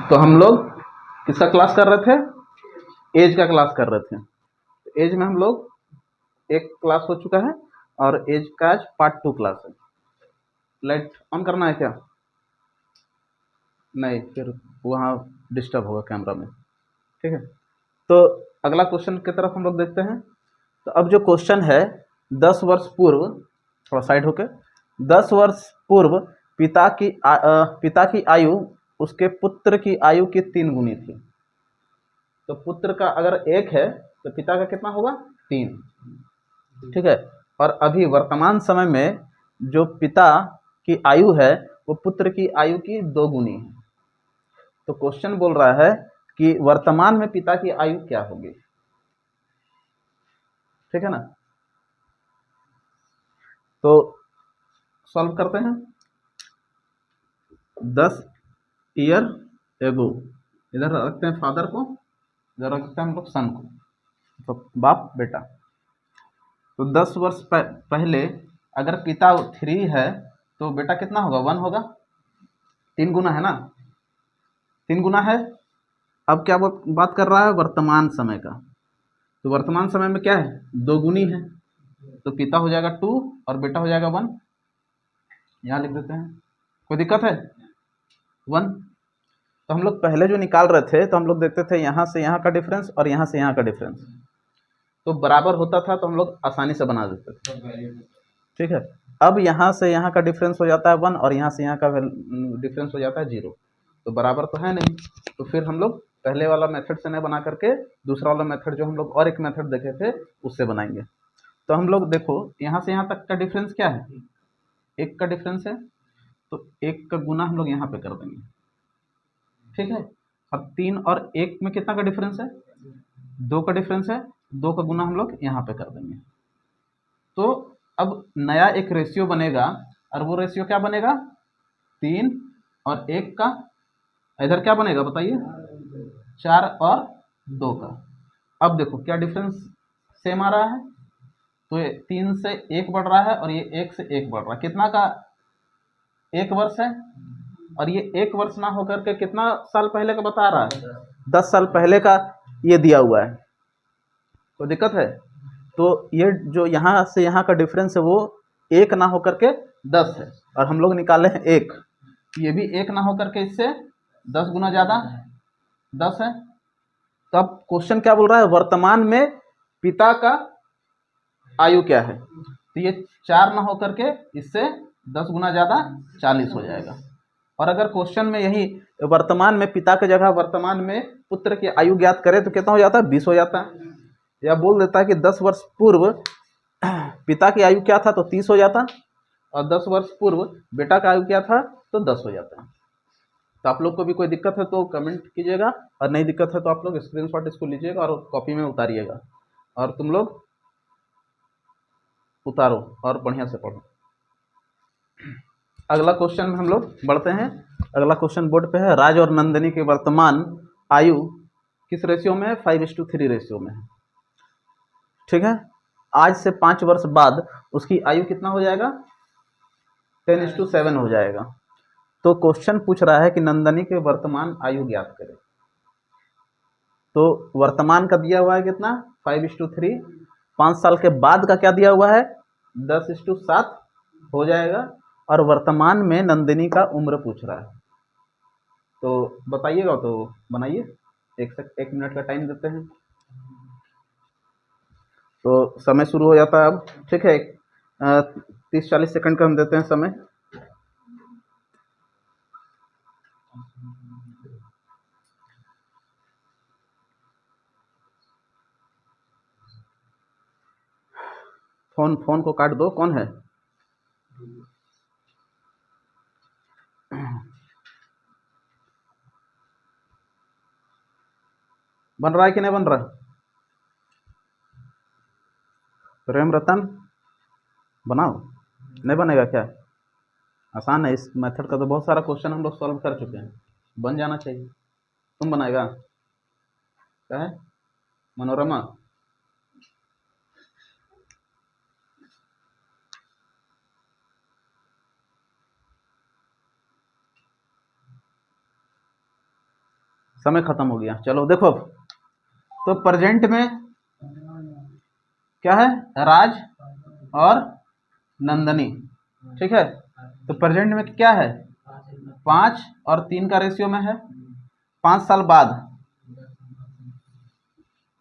तो हम लोग किसका क्लास कर रहे थे? एज का क्लास कर रहे थे। एज में हम लोग एक क्लास हो चुका है और एज का आज पार्ट 2 क्लास है। लाइट ऑन करना है क्या? नहीं, फिर वहाँ डिस्टर्ब होगा कैमरा में। ठीक है, तो अगला क्वेश्चन की तरफ हम लोग देखते हैं। तो अब जो क्वेश्चन है, 10 वर्ष पूर्व, थोड़ा साइड होके, 10 वर्ष पूर्व पिता की आयु उसके पुत्र की आयु की 3 गुनी थी। तो पुत्र का अगर 1 है तो पिता का कितना होगा? 3। ठीक है, और अभी वर्तमान समय में जो पिता की आयु है वो पुत्र की आयु की 2 गुनी है। तो क्वेश्चन बोल रहा है कि वर्तमान में पिता की आयु क्या होगी। ठीक है ना, तो सॉल्व करते हैं। 10 ईयर एगो, इधर रखते हैं फादर को, इधर रखते हैं हम लोग सन को, तो बाप बेटा। तो 10 वर्ष पहले अगर पिता 3 है तो बेटा कितना होगा? 1 होगा। 3 गुना है ना, 3 गुना है। अब क्या बात कर रहा है? वर्तमान समय का। तो वर्तमान समय में क्या है? 2 गुनी है, तो पिता हो जाएगा 2 और बेटा हो जाएगा 1। यहाँ लिख देते हैं, कोई दिक्कत है? 1। तो हम लोग पहले जो निकाल रहे थे तो हम लोग देखते थे यहाँ से यहाँ का डिफरेंस और यहाँ से यहाँ का डिफरेंस, तो बराबर होता था तो हम लोग आसानी से बना देते थे। ठीक है, अब यहाँ से यहाँ का डिफरेंस हो जाता है 1 और यहाँ से यहाँ का डिफरेंस हो जाता है 0, तो बराबर तो है नहीं। तो फिर हम लोग पहले वाला मेथड से नहीं बना करके दूसरा वाला मेथड जो हम लोग और एक मेथड देखे थे उससे बनाएंगे। तो हम लोग देखो यहाँ से यहाँ तक का डिफरेंस क्या है? 1 का डिफरेंस है, तो 1 का गुना हम लोग यहाँ पे कर देंगे। ठीक है, अब 3 और 1 में कितना का डिफरेंस है? 2 का डिफरेंस है, 2 का गुना हम लोग यहाँ पे कर देंगे। तो अब नया एक रेशियो बनेगा, और वो रेशियो क्या बनेगा? 3 और 1 का। इधर क्या बनेगा बताइए? 4 और 2 का। अब देखो क्या डिफरेंस सेम आ रहा है, तो ये 3 से 1 बढ़ रहा है और ये 1 से 1 बढ़ रहा है। कितना का? 1 वर्ष है, और ये 1 वर्ष ना होकर के कितना साल पहले का बता रहा है? 10 साल पहले का ये दिया हुआ है। तो दिक्कत है, तो ये जो यहाँ से यहाँ का डिफरेंस है वो 1 ना होकर के 10 है, और हम लोग निकाले हैं 1, ये भी 1 ना होकर के इससे 10 गुना ज़्यादा 10 है। तो अब क्वेश्चन क्या बोल रहा है? वर्तमान में पिता का आयु क्या है? तो ये 4 ना होकर के इससे 10 गुना ज़्यादा 40 हो जाएगा। और अगर क्वेश्चन में यही वर्तमान में पिता की जगह वर्तमान में पुत्र की आयु ज्ञात करें तो कितना हो जाता है? 20 हो जाता है। या बोल देता है कि 10 वर्ष पूर्व पिता की आयु क्या था, तो 30 हो जाता, और 10 वर्ष पूर्व बेटा का आयु क्या था, तो 10 हो जाता। तो आप लोग को भी कोई दिक्कत है तो कमेंट कीजिएगा, और नहीं दिक्कत है तो आप लोग स्क्रीनशॉट इसको लीजिएगा और कॉपी में उतारिएगा, और तुम लोग उतारो और बढ़िया से पढ़ो। अगला क्वेश्चन में हम लोग बढ़ते हैं। अगला क्वेश्चन बोर्ड पे है, राज और नंदिनी की वर्तमान आयु किस रेशियो में है? 5:3 रेशियो में है। ठीक है, आज से 5 वर्ष बाद उसकी आयु कितना हो जाएगा? 10:7 हो जाएगा। तो क्वेश्चन पूछ रहा है कि नंदिनी के वर्तमान आयु ज्ञात करें। तो वर्तमान का दिया हुआ है कितना? 5:3। 5 साल के बाद का क्या दिया हुआ है? 10:7 हो जाएगा, और वर्तमान में नंदिनी का उम्र पूछ रहा है। तो बताइएगा, तो बनाइए, 1 मिनट का टाइम देते हैं। तो समय शुरू हो जाता है अब। ठीक है, 30-40 सेकंड का हम देते हैं समय। फोन को काट दो। कौन है? बन रहा है कि नहीं बन रहा? प्रेम रतन बनाओ। नहीं बनेगा क्या? आसान है, इस मेथड का तो बहुत सारा क्वेश्चन हम लोग सॉल्व कर चुके हैं, बन जाना चाहिए। तुम बनाएगा क्या है? मनोरमा, समय खत्म हो गया। चलो देखो, तो प्रेजेंट में क्या है, राज और नंदनी, ठीक है। तो प्रेजेंट में क्या है, 5 और 3 का रेशियो में है। 5 साल बाद,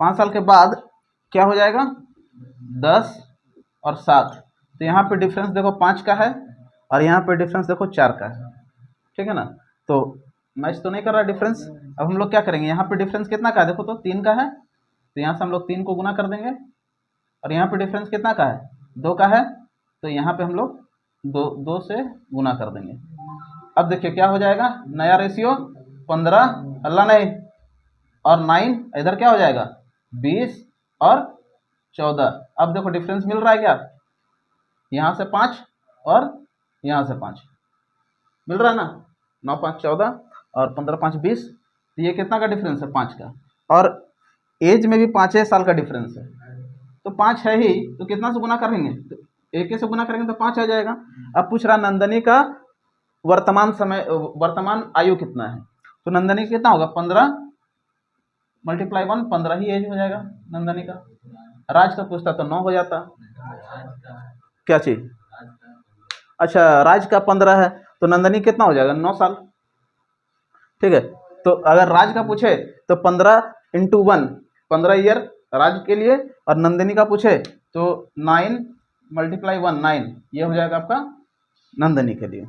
5 साल के बाद क्या हो जाएगा, 10 और 7। तो यहाँ पे डिफरेंस देखो 5 का है और यहाँ पे डिफरेंस देखो 4 का है, ठीक है ना। तो मैच तो नहीं कर रहा डिफरेंस। अब हम लोग क्या करेंगे, यहाँ पे डिफरेंस कितना का है, देखो तो 3 का है, तो यहाँ से हम लोग 3 को गुना कर देंगे। और यहाँ पे डिफरेंस कितना का है, 2 का है, तो यहाँ पे हम लोग 2 से गुना कर देंगे। अब देखिए क्या हो जाएगा, नया रेशियो 15, अल्लाह नहीं, और 9 इधर क्या हो जाएगा, 20 और 14। अब देखो डिफरेंस मिल रहा है क्या, यहाँ से 5 और यहाँ से 5 मिल रहा है ना, 9 5 14 और 15 5 20। तो ये कितना का डिफरेंस है, 5 का। और एज में भी 5 साल का डिफरेंस है, तो 5 है ही, तो कितना से गुना करेंगे, तो 1 से गुना करेंगे तो 5 आ जाएगा। अब पूछ रहा नंदनी का वर्तमान समय, वर्तमान आयु कितना है, तो नंदनी कितना होगा, 15 मल्टीप्लाई 1, 15 ही एज हो जाएगा नंदनी का। राज का पूछता तो 9 हो जाता। क्या चीज, अच्छा राज का 15 है, तो नंदनी कितना हो जाएगा, 9 साल, ठीक है। तो अगर राज का पूछे तो 15 इंटू 1, 15 ईयर राज के लिए, और नंदिनी का पूछे तो 9 मल्टीप्लाई 1, 9, ये हो जाएगा आपका नंदिनी के लिए।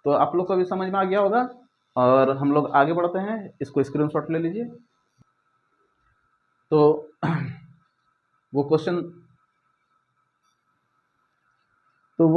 तो आप लोग को भी समझ में आ गया होगा। और हम लोग आगे बढ़ते हैं, इसको स्क्रीनशॉट ले लीजिए। तो वो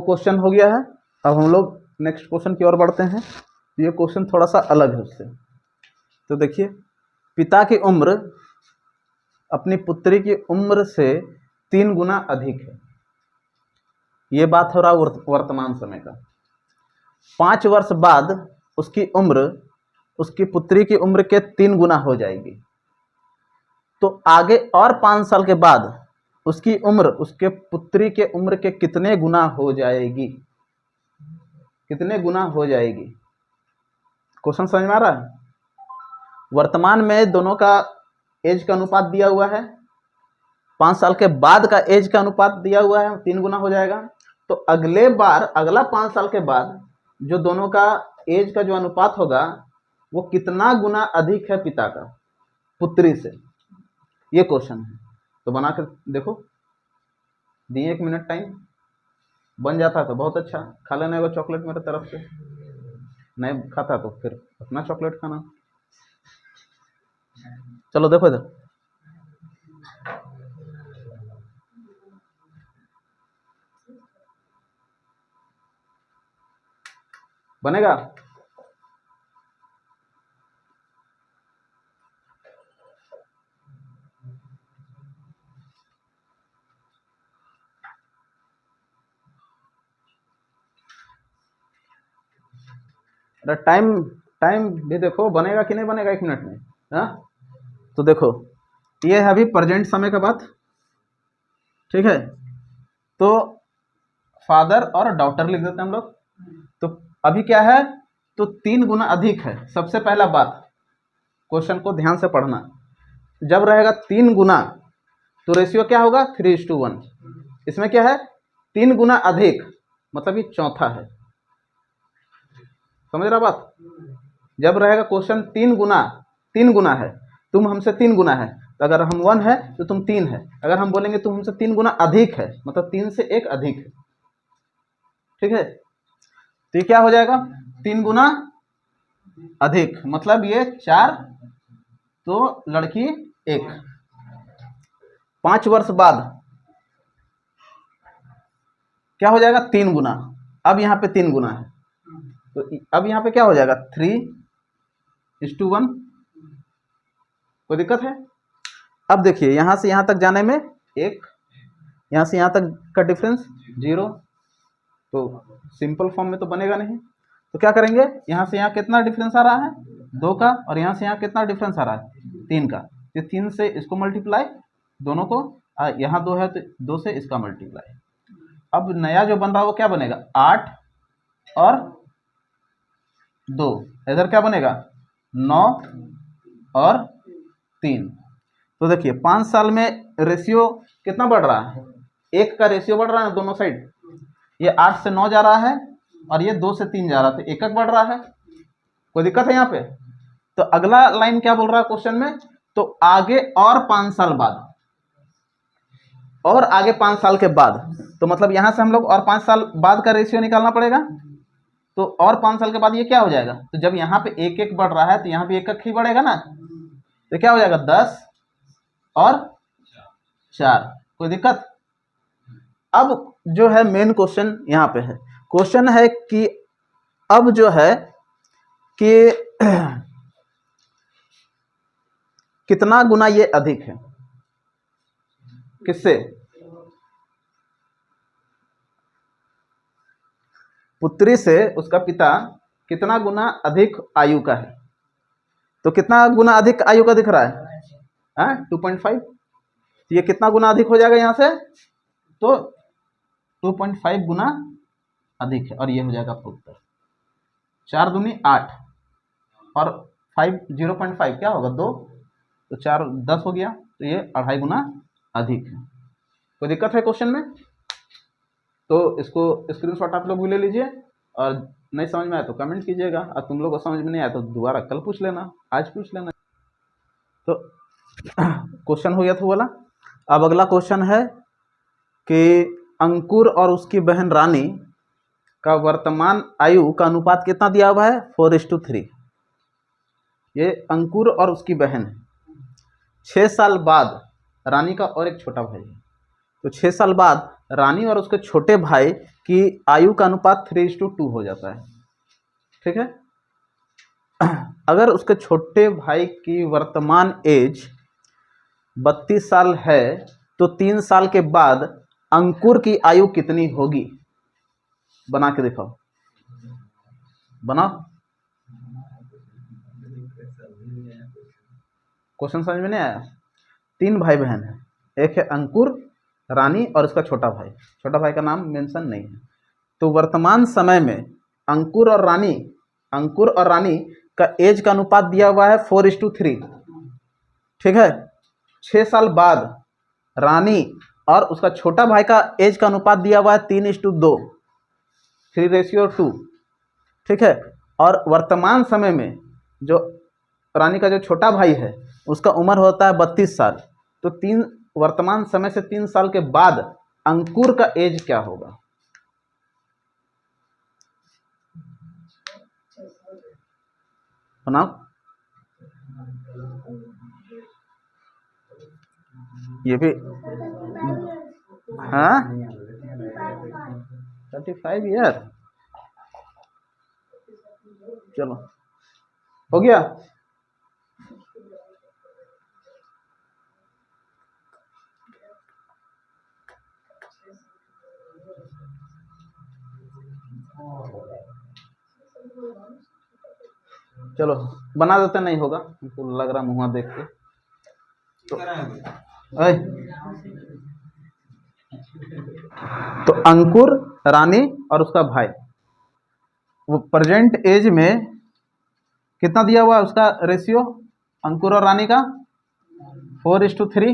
क्वेश्चन हो गया है। अब हम लोग नेक्स्ट क्वेश्चन की ओर बढ़ते हैं। ये क्वेश्चन थोड़ा सा अलग है उससे। तो देखिए, पिता की उम्र अपनी पुत्री की उम्र से 3 गुना अधिक है। ये बात हो रहा वर्तमान समय का। 5 वर्ष बाद उसकी उम्र उसकी पुत्री की उम्र के 3 गुना हो जाएगी। तो आगे और 5 साल के बाद उसकी उम्र उसके पुत्री के उम्र के कितने गुना हो जाएगी, कितने गुना हो जाएगी। क्वेश्चन समझ में आ रहा है। वर्तमान में दोनों का एज का अनुपात दिया हुआ है, 5 साल के बाद का एज का अनुपात दिया हुआ है, 3 गुना हो जाएगा। तो अगले बार, अगला 5 साल के बाद जो दोनों का एज का जो अनुपात होगा वो कितना गुना अधिक है पिता का पुत्री से, ये क्वेश्चन है। तो बना कर देखो, दिए 1 मिनट टाइम, बन जाता तो बहुत अच्छा। खा लेना होगा चॉकलेट मेरे तरफ से, नहीं खाता तो फिर अपना चॉकलेट खाना। चलो देखो इधर, बनेगा। अरे टाइम टाइम भी देखो, बनेगा कि नहीं बनेगा 1 मिनट में। हाँ, तो देखो ये है अभी प्रेजेंट समय का बात, ठीक है। तो फादर और डॉटर लिख देते हैं हम लोग। तो अभी क्या है, तो 3 गुना अधिक है। सबसे पहला बात, क्वेश्चन को ध्यान से पढ़ना। जब रहेगा 3 गुना तो रेशियो क्या होगा, 3:1। इसमें क्या है, 3 गुना अधिक, मतलब ये चौथा है। समझ रहा बात। जब रहेगा क्वेश्चन 3 गुना है, तुम हमसे 3 गुना है, तो अगर हम 1 है तो तुम 3 है। अगर हम बोलेंगे तुम हमसे 3 गुना अधिक है, मतलब 3 से 1 अधिक है, ठीक है। तो ये क्या हो जाएगा, 3 गुना अधिक, मतलब ये 4, तो लड़की 1। 5 वर्ष बाद क्या हो जाएगा, 3 गुना। अब यहाँ पे 3 गुना है, तो अब यहाँ पे क्या हो जाएगा, 3:1। कोई दिक्कत है। अब देखिए यहाँ से यहाँ तक जाने में 1, यहाँ से यहाँ तक का डिफरेंस 0, तो सिंपल फॉर्म में तो बनेगा नहीं। तो क्या करेंगे, यहाँ से यहाँ कितना डिफरेंस आ रहा है, 2 का, और यहाँ से यहाँ कितना डिफरेंस आ रहा है, 3 का। तो 3 से इसको मल्टीप्लाई, दोनों को, यहाँ 2 है तो 2 से इसका मल्टीप्लाई। अब नया जो बन रहा है वो क्या बनेगा, 8 और 2, इधर क्या बनेगा, 9 और 3। तो देखिए 5 साल में रेशियो कितना बढ़ रहा है, 1 का रेशियो बढ़ रहा है दोनों साइड। ये 8 से 9 जा रहा है और ये 2 से 3 जा रहा है, तो 1 बढ़ रहा है। कोई दिक्कत है यहाँ पे? तो अगला लाइन क्या बोल रहा है क्वेश्चन में, तो आगे और 5 साल बाद, और आगे 5 साल के बाद, तो मतलब यहां से हम लोग और 5 साल बाद का रेशियो निकालना पड़ेगा। तो और 5 साल के बाद ये क्या हो जाएगा, तो जब यहाँ पे 1 बढ़ रहा है तो यहाँ भी 1 ही बढ़ेगा ना, तो क्या हो जाएगा 10 और 4। कोई दिक्कत? अब जो है मेन क्वेश्चन यहाँ पे है, क्वेश्चन है कि अब जो है कि कितना गुना ये अधिक है, किससे? पुत्री से उसका पिता कितना गुना अधिक आयु का है। तो कितना गुना अधिक आयु का दिख रहा है 2.5। ये कितना गुना अधिक हो जाएगा यहाँ से, तो 2.5 गुना अधिक है, और ये हो जाएगा आपका उत्तर। 4 दूनी 8 और 5 0.5 क्या होगा 2, तो 4 10 हो गया, तो ये 2.5 गुना अधिक है। कोई दिक्कत है क्वेश्चन में? तो इसको स्क्रीनशॉट आप लोग भी ले लीजिए, और नहीं समझ में आया तो कमेंट कीजिएगा, और तुम लोग को समझ में नहीं आया तो दोबारा कल पूछ लेना, आज पूछ लेना। तो क्वेश्चन हो गया था वाला। अब अगला क्वेश्चन है कि अंकुर और उसकी बहन रानी का वर्तमान आयु का अनुपात कितना दिया हुआ है, 4:3। ये अंकुर और उसकी बहन है। 6 साल बाद रानी का और एक छोटा भाई है, तो 6 साल बाद रानी और उसके छोटे भाई की आयु का अनुपात 3:2 हो जाता है। ठीक है, अगर उसके छोटे भाई की वर्तमान एज 32 साल है तो 3 साल के बाद अंकुर की आयु कितनी होगी? बना के दिखाओ, बनाओ। क्वेश्चन समझ में नहीं आया? 3 भाई बहन है, एक है अंकुर, रानी और उसका छोटा भाई। छोटा भाई का नाम मेंशन नहीं है। तो वर्तमान समय में अंकुर और रानी का एज का अनुपात दिया हुआ है 4:3। ठीक है, 6 साल बाद रानी और उसका छोटा भाई का एज का अनुपात दिया हुआ है 3:2, 3:2। ठीक है, और वर्तमान समय में जो रानी का जो छोटा भाई है उसका उम्र होता है 32 साल। तो वर्तमान समय से 3 साल के बाद अंकुर का एज क्या होगा? बनाओ। ये भी हाँ 35 ईयर। चलो हो गया। चलो बना देते, नहीं होगा हमको लग रहा मुँह देख के। तो अंकुर, रानी और उसका भाई, वो प्रेजेंट एज में कितना दिया हुआ है उसका रेशियो, अंकुर और रानी का 4:3।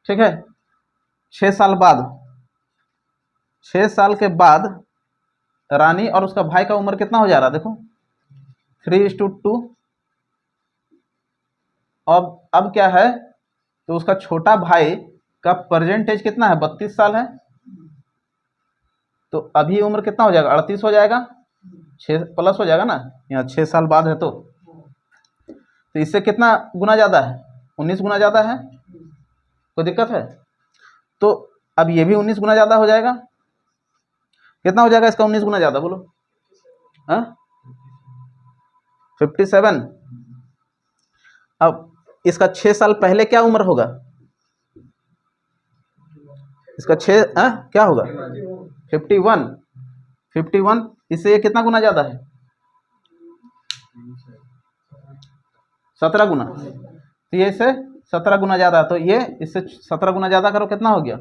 ठीक है, 6 साल बाद, 6 साल के बाद रानी और उसका भाई का उम्र कितना हो जा रहा है, देखो 3:2। अब क्या है, तो उसका छोटा भाई का प्रेजेंट एज कितना है, 32 साल है। तो अभी उम्र कितना हो जाएगा, 38 हो जाएगा, 6 प्लस हो जाएगा ना, यहाँ 6 साल बाद है तो इससे कितना गुना ज़्यादा है, 19 गुना ज़्यादा है। कोई दिक्कत है? तो अब ये भी 19 गुना ज़्यादा हो जाएगा। कितना हो जाएगा इसका 19 गुना ज़्यादा, बोलो? 57। अब इसका 6 साल पहले क्या उम्र होगा, इसका 6 क्या होगा 51। इससे ये कितना गुना ज़्यादा है, 17 गुना। तो ये इससे 17 गुना ज़्यादा, तो ये इससे 17 गुना ज़्यादा करो, कितना हो गया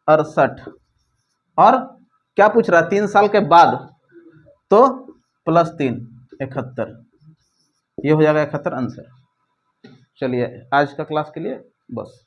68। और क्या पूछ रहा है, 3 साल के बाद तो +3 71, ये हो जाएगा 71 आंसर। चलिए आज का क्लास के लिए बस।